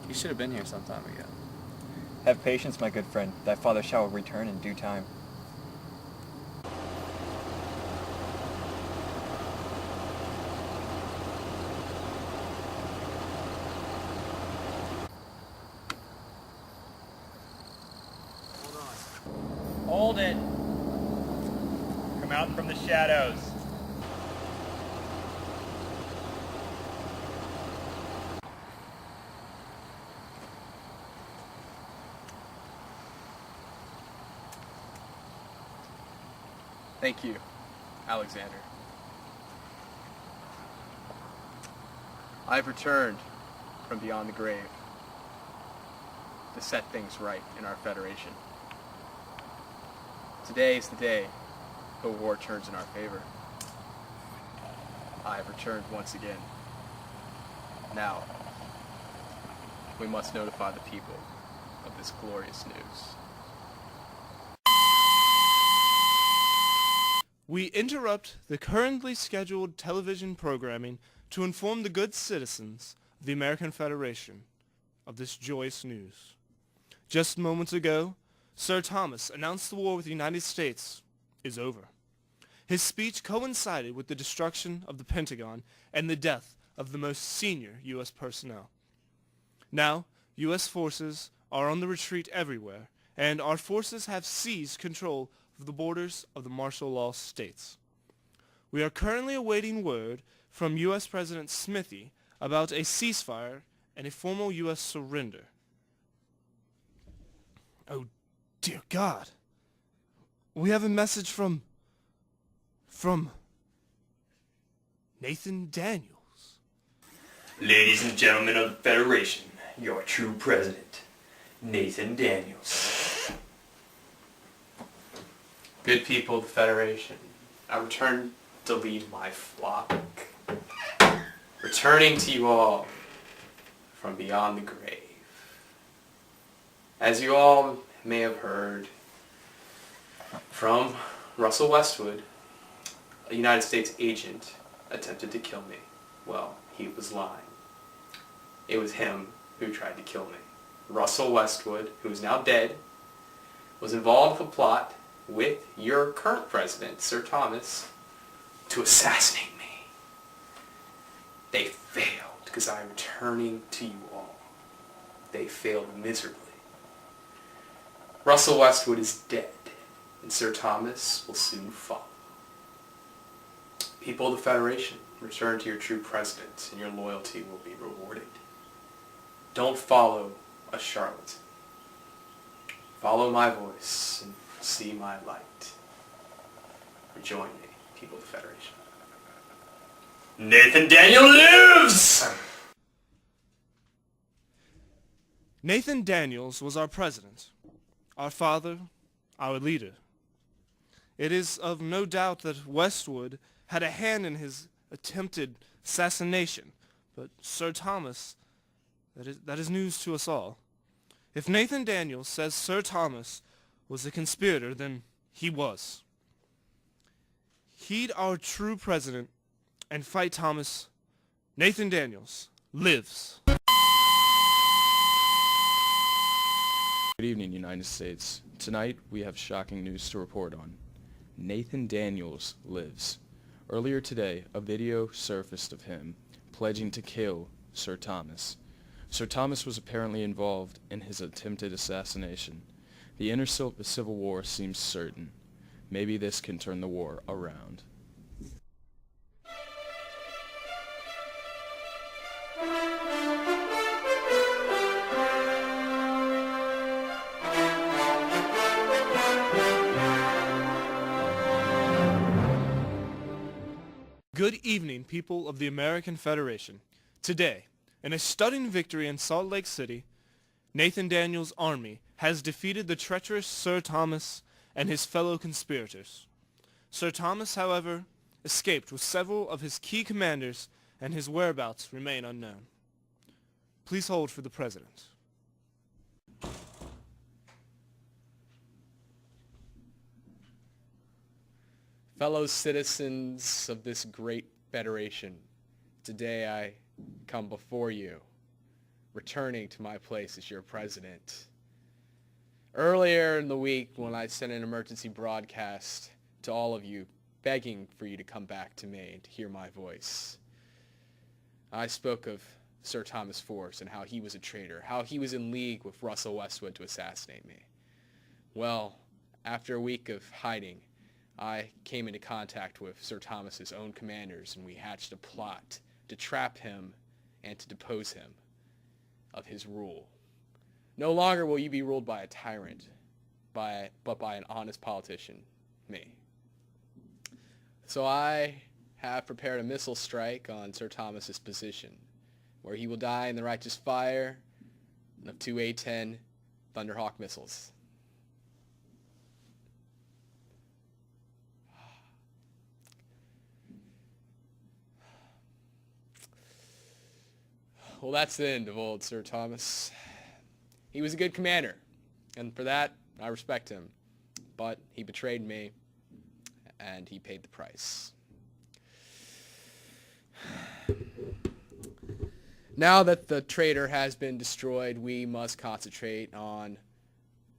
You should have been here some time ago. Have patience, my good friend. Thy father shall return in due time. Hold it. Come out from the shadows. Thank you, Alexander. I've returned from beyond the grave to set things right in our Federation. Today is the day the war turns in our favor. I have returned once again. Now, we must notify the people of this glorious news. We interrupt the currently scheduled television programming to inform the good citizens of the American Federation of this joyous news. Just moments ago, Sir Thomas announced the war with the United States is over. His speech coincided with the destruction of the Pentagon and the death of the most senior U.S. personnel. Now, U.S. forces are on the retreat everywhere, and our forces have seized control of the borders of the martial law states. We are currently awaiting word from U.S. President Smithy about a ceasefire and a formal U.S. surrender. Oh, dear God. We have a message from Nathan Daniels. Ladies and gentlemen of the Federation, your true president, Nathan Daniels. Good people of the Federation, I return to lead my flock. Returning to you all from beyond the grave. As you all may have heard from Russell Westwood, a United States agent attempted to kill me. Well, he was lying. It was him who tried to kill me. Russell Westwood, who is now dead, was involved with a plot with your current president, Sir Thomas, to assassinate me. They failed because I am returning to you all. They failed miserably. Russell Westwood is dead, and Sir Thomas will soon follow. People of the Federation, return to your true president, and your loyalty will be rewarded. Don't follow a charlatan. Follow my voice and see my light. Rejoin me, people of the Federation. Nathan Daniel lives! Nathan Daniels was our president, our father, our leader. It is of no doubt that Westwood had a hand in his attempted assassination, but Sir Thomas, that is news to us all. If Nathan Daniels says Sir Thomas was a conspirator, then he was. Heed our true president and fight Thomas. Nathan Daniels lives. Good evening, United States. Tonight, we have shocking news to report on. Nathan Daniels lives. Earlier today, a video surfaced of him pledging to kill Sir Thomas. Sir Thomas was apparently involved in his attempted assassination. The inter-civil war seems certain. Maybe this can turn the war around. Good evening, people of the American Federation. Today, in a stunning victory in Salt Lake City, Nathan Daniels' army has defeated the treacherous Sir Thomas and his fellow conspirators. Sir Thomas, however, escaped with several of his key commanders, and his whereabouts remain unknown. Please hold for the President. Fellow citizens of this great federation, today I come before you, returning to my place as your president. Earlier in the week, when I sent an emergency broadcast to all of you, begging for you to come back to me and to hear my voice, I spoke of Sir Thomas Force and how he was a traitor, how he was in league with Russell Westwood to assassinate me. Well, after a week of hiding, I came into contact with Sir Thomas's own commanders, and we hatched a plot to trap him and to depose him of his rule. No longer will you be ruled by a tyrant, but by an honest politician, me. So I have prepared a missile strike on Sir Thomas's position, where he will die in the righteous fire of 2 A-10 Thunderhawk missiles. Well, that's the end of old Sir Thomas. He was a good commander, and for that, I respect him. But he betrayed me, and he paid the price. Now that the traitor has been destroyed, we must concentrate on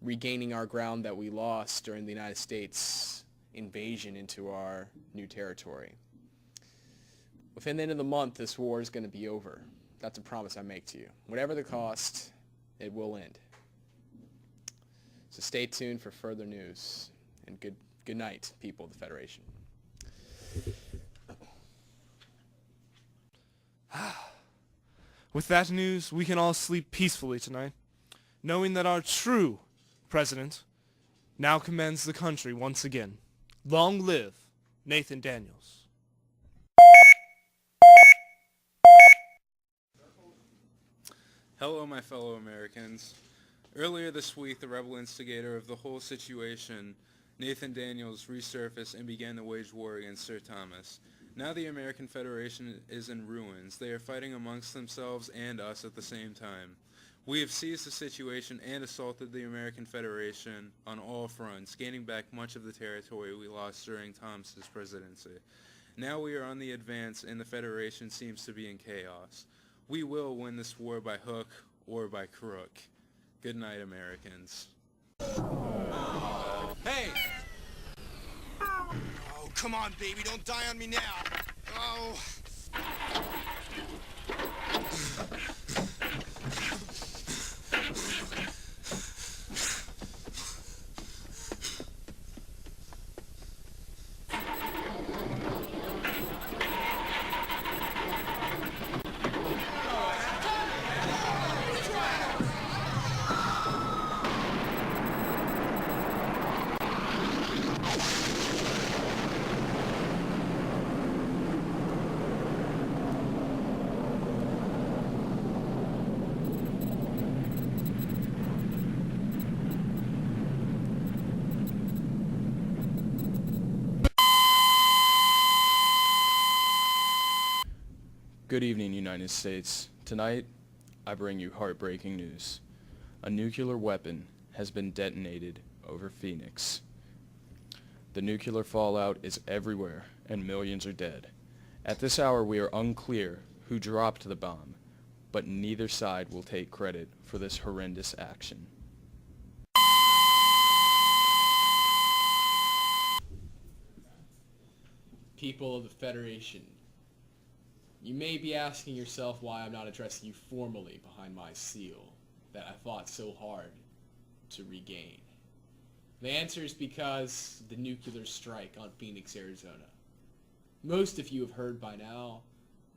regaining our ground that we lost during the United States invasion into our new territory. Within the end of the month, this war is going to be over. That's a promise I make to you. Whatever the cost, it will end. So stay tuned for further news. And good night, people of the Federation. With that news, we can all sleep peacefully tonight, knowing that our true president now commands the country once again. Long live Nathan Daniels. Hello, my fellow Americans. Earlier this week, the rebel instigator of the whole situation, Nathan Daniels, resurfaced and began to wage war against Sir Thomas. Now the American Federation is in ruins. They are fighting amongst themselves and us at the same time. We have seized the situation and assaulted the American Federation on all fronts, gaining back much of the territory we lost during Thomas's presidency. Now we are on the advance and the Federation seems to be in chaos. We will win this war by hook or by crook. Good night, Americans. Hey! Oh, come on, baby. Don't die on me now. Oh. Good evening, United States. Tonight, I bring you heartbreaking news. A nuclear weapon has been detonated over Phoenix. The nuclear fallout is everywhere, and millions are dead. At this hour, we are unclear who dropped the bomb, but neither side will take credit for this horrendous action. People of the Federation, you may be asking yourself why I'm not addressing you formally behind my seal that I fought so hard to regain. The answer is because the nuclear strike on Phoenix, Arizona. Most of you have heard by now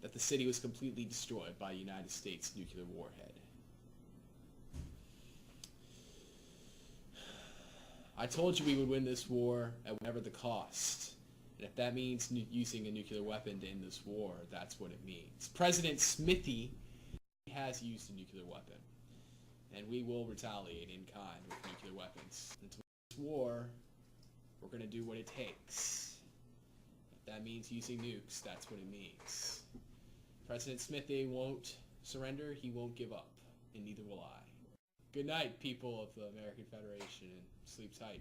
that the city was completely destroyed by a United States nuclear warhead. I told you we would win this war at whatever the cost. And if that means using a nuclear weapon to end this war, that's what it means. President Smithy has used a nuclear weapon. And we will retaliate in kind with nuclear weapons. Until this war, we're going to do what it takes. If that means using nukes, that's what it means. President Smithy won't surrender, he won't give up, and neither will I. Good night, people of the American Federation, and sleep tight.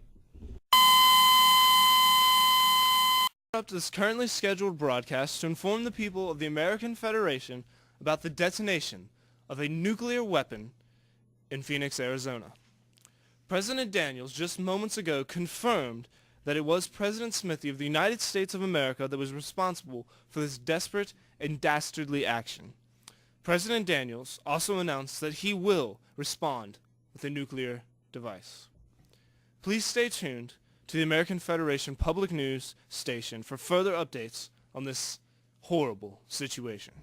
Up this currently scheduled broadcast to inform the people of the American Federation about the detonation of a nuclear weapon in Phoenix, Arizona. President Daniels just moments ago confirmed that it was President Smithy of the United States of America that was responsible for this desperate and dastardly action. President Daniels also announced that he will respond with a nuclear device. Please stay tuned to the American Federation Public News station for further updates on this horrible situation.